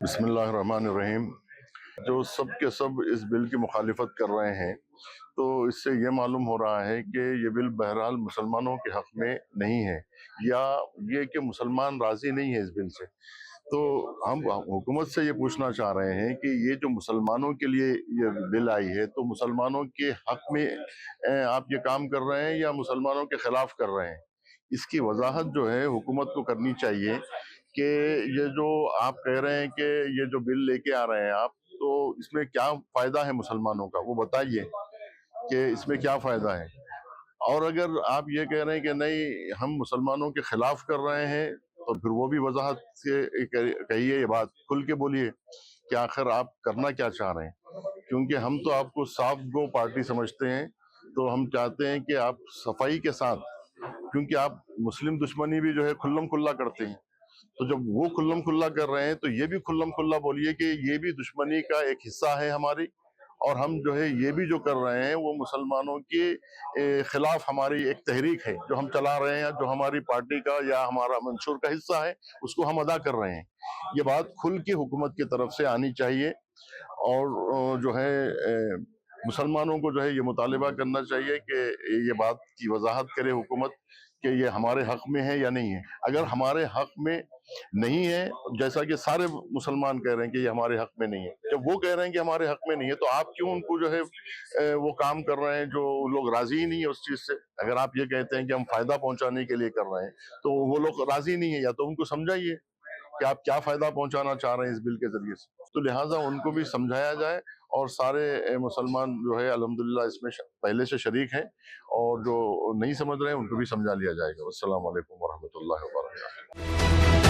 बिस्मिल्लाहिर्रहमानिर्रहीम। जो सब के सब इस बिल की मुखालिफत कर रहे हैं, तो इससे ये मालूम हो रहा है कि ये बिल बहरहाल मुसलमानों के हक़ में नहीं है, या ये कि मुसलमान राज़ी नहीं है इस बिल से। तो हम हुकूमत से ये पूछना चाह रहे हैं कि ये जो मुसलमानों के लिए ये बिल आई है, तो मुसलमानों के हक़ में आप ये काम कर रहे हैं या मुसलमानों के ख़िलाफ़ कर रहे हैं? इसकी वज़ाहत जो है हुकूमत को करनी चाहिए कि ये जो आप कह रहे हैं कि ये जो बिल लेके आ रहे हैं आप, तो इसमें क्या फ़ायदा है मुसलमानों का, वो बताइए कि इसमें क्या फ़ायदा है। और अगर आप ये कह रहे हैं कि नहीं हम मुसलमानों के खिलाफ कर रहे हैं, तो फिर वो भी वजाहत से कहिए, ये बात खुल के बोलिए कि आखिर आप करना क्या चाह रहे हैं। क्योंकि हम तो आपको साफ गो पार्टी समझते हैं, तो हम चाहते हैं कि आप सफाई के साथ, क्योंकि आप मुस्लिम दुश्मनी भी जो है खुल्लम खुल्ला करते हैं, तो जब वो खुल्लम खुल्ला कर रहे हैं तो ये भी खुल्लम खुल्ला बोलिए कि ये भी दुश्मनी का एक हिस्सा है हमारी, और हम जो है ये भी जो कर रहे हैं वो मुसलमानों के खिलाफ हमारी एक तहरीक है जो हम चला रहे हैं, जो हमारी पार्टी का या हमारा मंशूर का हिस्सा है, उसको हम अदा कर रहे हैं। ये बात खुल के हुकूमत की तरफ से आनी चाहिए, और जो है मुसलमानों को जो है ये मुतालिबा करना चाहिए कि ये बात की वजाहत करे हुकूमत कि ये हमारे हक में है या नहीं है। अगर हमारे हक में नहीं है, जैसा कि सारे मुसलमान कह रहे हैं कि ये हमारे हक में नहीं है, जब वो कह रहे हैं कि हमारे हक में नहीं है, तो आप क्यों उनको जो है वो काम कर रहे हैं जो लोग राजी ही नहीं है उस चीज से। अगर आप ये कहते हैं कि हम फायदा पहुंचाने के लिए कर रहे हैं, तो वो लोग राजी नहीं है, या तो उनको समझाइए कि आप क्या फायदा पहुंचाना चाह रहे हैं इस बिल के जरिए से। तो लिहाजा उनको भी समझाया जाए, और सारे मुसलमान जो है अल्हम्दुलिल्लाह इसमें पहले से शरीक हैं, और जो नहीं समझ रहे हैं उनको भी समझा लिया जाएगा। अस्सलाम वालेकुम वरहमतुल्लाहि वबरकातुहू।